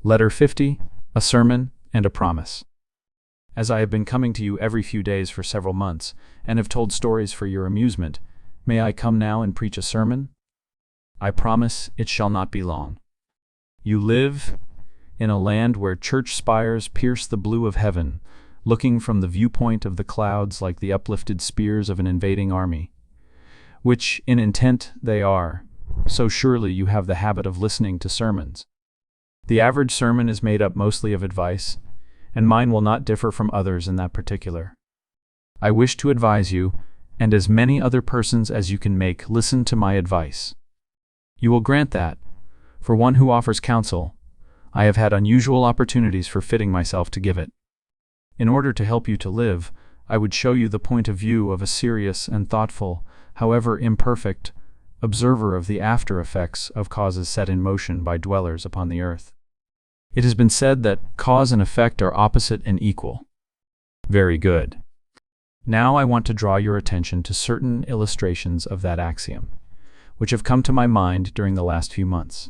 Letter 50, a sermon and a promise. As I have been coming to you every few days for several months, and have told stories for your amusement, may I come now and preach a sermon? I promise it shall not be long. You live in a land where church spires pierce the blue of heaven, looking from the viewpoint of the clouds like the uplifted spears of an invading army, which in intent they are. So surely you have the habit of listening to sermons. The average sermon is made up mostly of advice, and mine will not differ from others in that particular. I wish to advise you, and as many other persons as you can make listen to my advice. You will grant that, for one who offers counsel, I have had unusual opportunities for fitting myself to give it. In order to help you to live, I would show you the point of view of a serious and thoughtful, however imperfect, observer of the after effects of causes set in motion by dwellers upon the earth. It has been said that cause and effect are opposite and equal. Very good. Now I want to draw your attention to certain illustrations of that axiom, which have come to my mind during the last few months.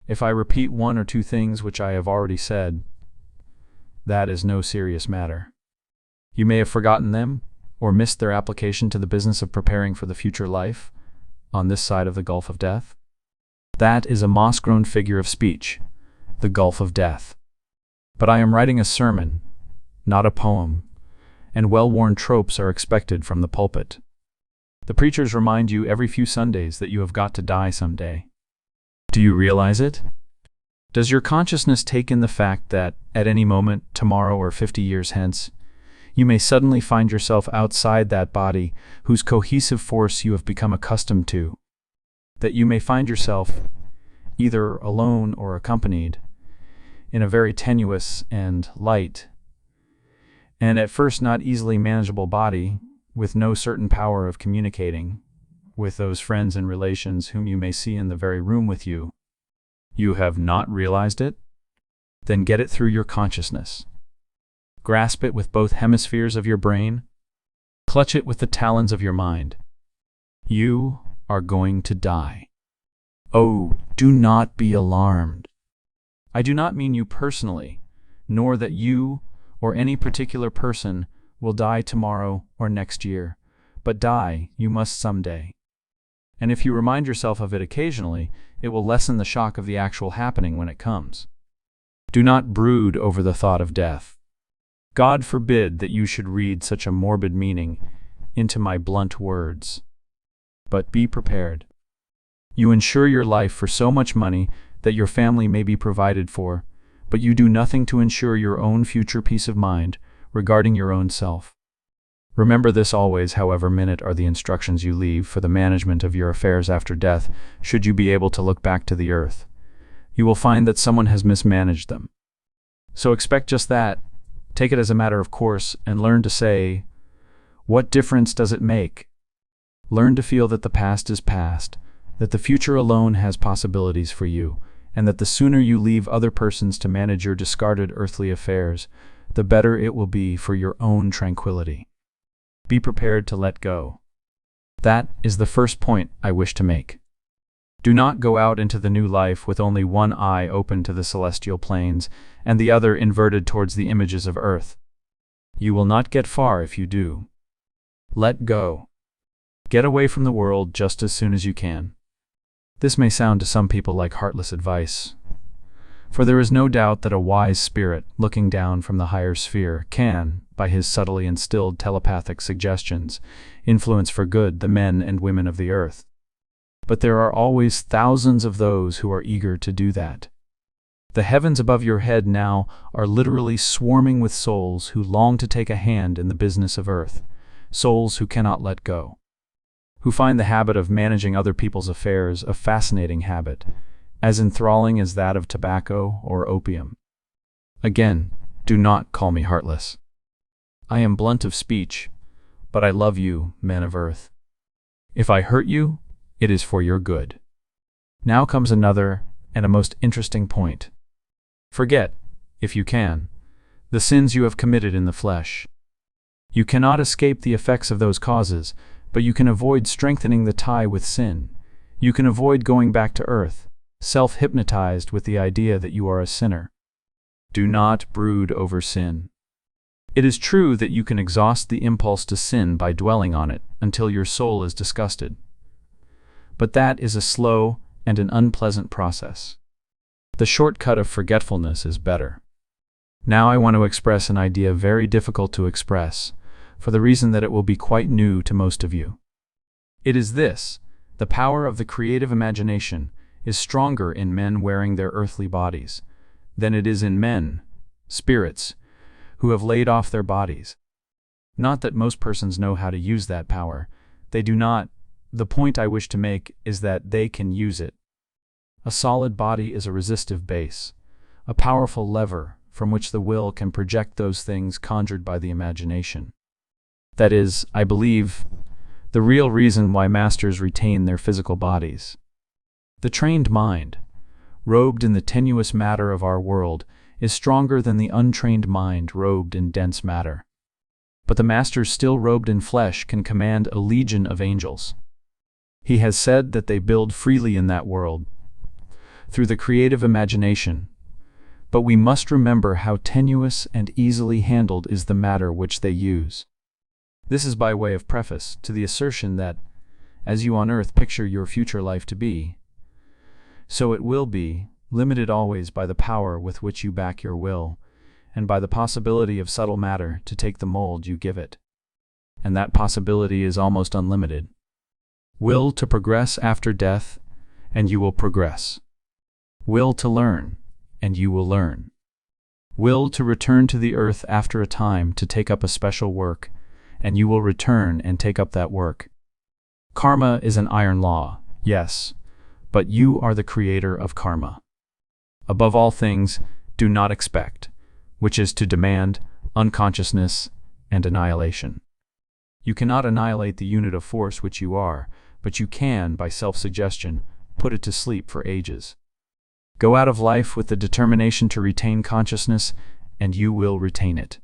If I repeat one or two things which I have already said, that is no serious matter. You may have forgotten them, or missed their application to the business of preparing for the future life, on this side of the gulf of death. That is a moss-grown figure of speech, the gulf of death. But I am writing a sermon, not a poem, and well-worn tropes are expected from the pulpit. The preachers remind you every few Sundays that you have got to die someday. Do you realize it? Does your consciousness take in the fact that, at any moment, tomorrow or 50 years hence, you may suddenly find yourself outside that body whose cohesive force you have become accustomed to? That you may find yourself, either alone or accompanied, in a very tenuous and light, and at first not easily manageable body, with no certain power of communicating with those friends and relations whom you may see in the very room with you. You have not realized it? Then get it through your consciousness. Grasp it with both hemispheres of your brain. Clutch it with the talons of your mind. You are going to die. Oh, do not be alarmed. I do not mean you personally, nor that you or any particular person will die tomorrow or next year, but die you must someday. And if you remind yourself of it occasionally, it will lessen the shock of the actual happening when it comes. Do not brood over the thought of death. God forbid that you should read such a morbid meaning into my blunt words. But be prepared. You insure your life for so much money that your family may be provided for, but you do nothing to ensure your own future peace of mind regarding your own self. Remember this always, however minute are the instructions you leave for the management of your affairs after death, should you be able to look back to the earth. You will find that someone has mismanaged them. So expect just that, take it as a matter of course, and learn to say, what difference does it make? Learn to feel that the past is past, that the future alone has possibilities for you, and that the sooner you leave other persons to manage your discarded earthly affairs, the better it will be for your own tranquility. Be prepared to let go. That is the first point I wish to make. Do not go out into the new life with only one eye open to the celestial planes and the other inverted towards the images of earth. You will not get far if you do. Let go. Get away from the world just as soon as you can. This may sound to some people like heartless advice, for there is no doubt that a wise spirit, looking down from the higher sphere, can, by his subtly instilled telepathic suggestions, influence for good the men and women of the earth. But there are always thousands of those who are eager to do that. The heavens above your head now are literally swarming with souls who long to take a hand in the business of earth, souls who cannot let go, who find the habit of managing other people's affairs a fascinating habit, as enthralling as that of tobacco or opium. Again, do not call me heartless. I am blunt of speech, but I love you, men of earth. If I hurt you, it is for your good. Now comes another and a most interesting point. Forget, if you can, the sins you have committed in the flesh. You cannot escape the effects of those causes, but you can avoid strengthening the tie with sin. You can avoid going back to earth, self-hypnotized with the idea that you are a sinner. Do not brood over sin. It is true that you can exhaust the impulse to sin by dwelling on it until your soul is disgusted. But that is a slow and an unpleasant process. The shortcut of forgetfulness is better. Now I want to express an idea very difficult to express, for the reason that it will be quite new to most of you. It is this: the power of the creative imagination is stronger in men wearing their earthly bodies than it is in men, spirits, who have laid off their bodies. Not that most persons know how to use that power. They do not. The point I wish to make is that they can use it. A solid body is a resistive base, a powerful lever from which the will can project those things conjured by the imagination. That is, I believe, the real reason why masters retain their physical bodies. The trained mind, robed in the tenuous matter of our world, is stronger than the untrained mind robed in dense matter. But the masters still robed in flesh can command a legion of angels. He has said that they build freely in that world, through the creative imagination. But we must remember how tenuous and easily handled is the matter which they use. This is by way of preface to the assertion that, as you on earth picture your future life to be, so it will be, limited always by the power with which you back your will, and by the possibility of subtle matter to take the mold you give it. And that possibility is almost unlimited. Will to progress after death, and you will progress. Will to learn, and you will learn. Will to return to the earth after a time to take up a special work, and you will return and take up that work. Karma is an iron law, yes, but you are the creator of karma. Above all things, do not expect, which is to demand, unconsciousness and annihilation. You cannot annihilate the unit of force which you are, but you can, by self-suggestion, put it to sleep for ages. Go out of life with the determination to retain consciousness, and you will retain it.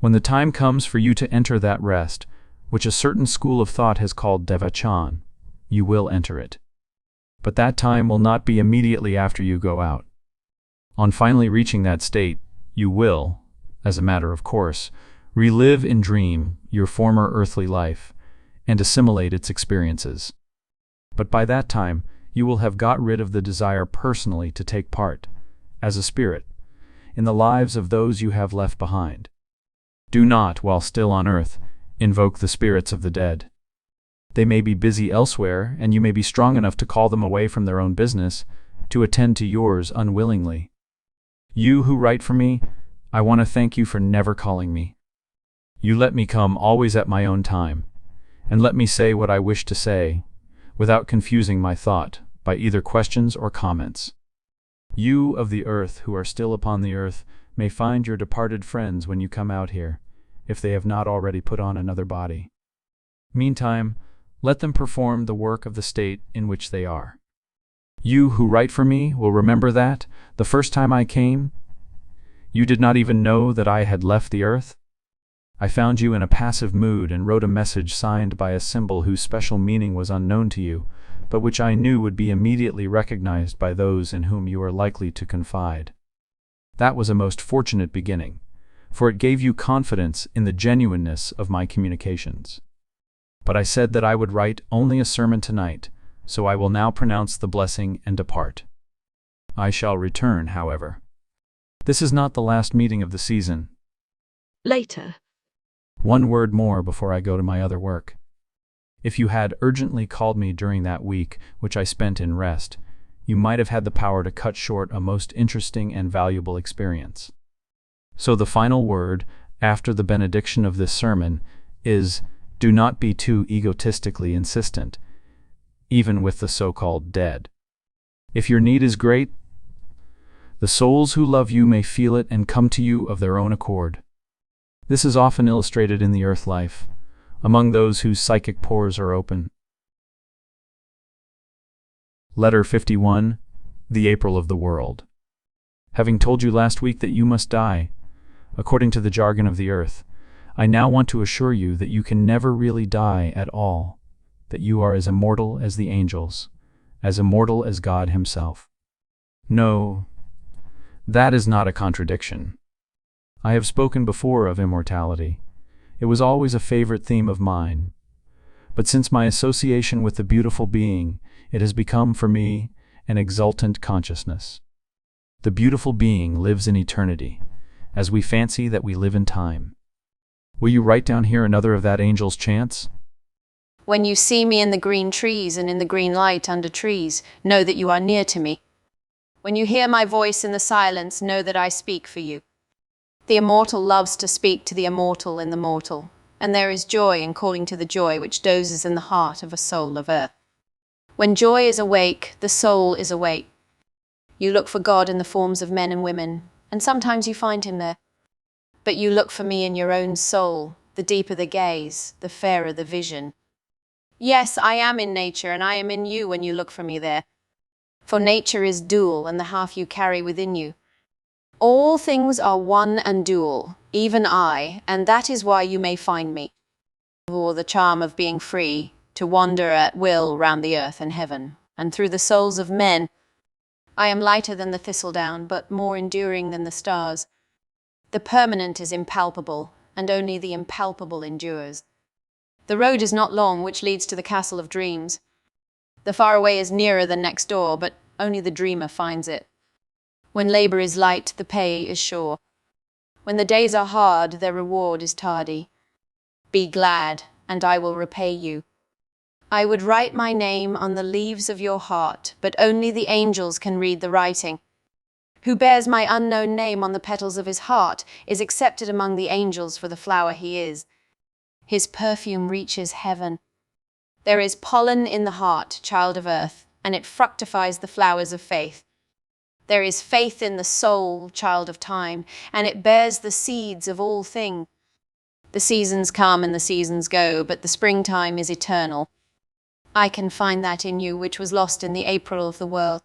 When the time comes for you to enter that rest, which a certain school of thought has called devachan, you will enter it. But that time will not be immediately after you go out. On finally reaching that state, you will, as a matter of course, relive in dream your former earthly life and assimilate its experiences. But by that time, you will have got rid of the desire personally to take part, as a spirit, in the lives of those you have left behind. Do not, while still on earth, invoke the spirits of the dead. They may be busy elsewhere, and you may be strong enough to call them away from their own business, to attend to yours unwillingly. You who write for me, I want to thank you for never calling me. You let me come always at my own time, and let me say what I wish to say, without confusing my thought by either questions or comments. You of the earth who are still upon the earth may find your departed friends when you come out here, if they have not already put on another body. Meantime, let them perform the work of the state in which they are. You who write for me will remember that, the first time I came, you did not even know that I had left the earth. I found you in a passive mood and wrote a message signed by a symbol whose special meaning was unknown to you, but which I knew would be immediately recognized by those in whom you are likely to confide. That was a most fortunate beginning, for it gave you confidence in the genuineness of my communications. But I said that I would write only a sermon tonight, so I will now pronounce the blessing and depart. I shall return, however. This is not the last meeting of the season. Later. One word more before I go to my other work. If you had urgently called me during that week which I spent in rest, you might have had the power to cut short a most interesting and valuable experience. So the final word, after the benediction of this sermon, is, do not be too egotistically insistent, even with the so-called dead. If your need is great, the souls who love you may feel it and come to you of their own accord. This is often illustrated in the earth life, among those whose psychic pores are open. Letter 51, the April of the World. Having told you last week that you must die, according to the jargon of the earth, I now want to assure you that you can never really die at all, that you are as immortal as the angels, as immortal as God himself. No, that is not a contradiction. I have spoken before of immortality. It was always a favorite theme of mine. But since my association with the beautiful being, it has become for me an exultant consciousness. The beautiful being lives in eternity, as we fancy that we live in time. Will you write down here another of that angel's chants? When you see me in the green trees and in the green light under trees, know that you are near to me. When you hear my voice in the silence, know that I speak for you. The immortal loves to speak to the immortal in the mortal, and there is joy in calling to the joy which dozes in the heart of a soul of earth. When joy is awake, the soul is awake. You look for God in the forms of men and women, and sometimes you find him there. But you look for me in your own soul. The deeper the gaze, the fairer the vision. Yes, I am in nature, and I am in you when you look for me there. For nature is dual, and the half you carry within you. All things are one and dual, even I, and that is why you may find me. For the charm of being free, to wander at will round the earth and heaven, and through the souls of men. I am lighter than the thistledown, but more enduring than the stars. The permanent is impalpable, and only the impalpable endures. The road is not long which leads to the castle of dreams. The far away is nearer than next door, but only the dreamer finds it. When labor is light, the pay is sure. When the days are hard, their reward is tardy. Be glad, and I will repay you. I would write my name on the leaves of your heart, but only the angels can read the writing. Who bears my unknown name on the petals of his heart is accepted among the angels for the flower he is. His perfume reaches heaven. There is pollen in the heart, child of earth, and it fructifies the flowers of faith. There is faith in the soul, child of time, and it bears the seeds of all things. The seasons come and the seasons go, but the springtime is eternal. I can find that in you which was lost in the April of the world.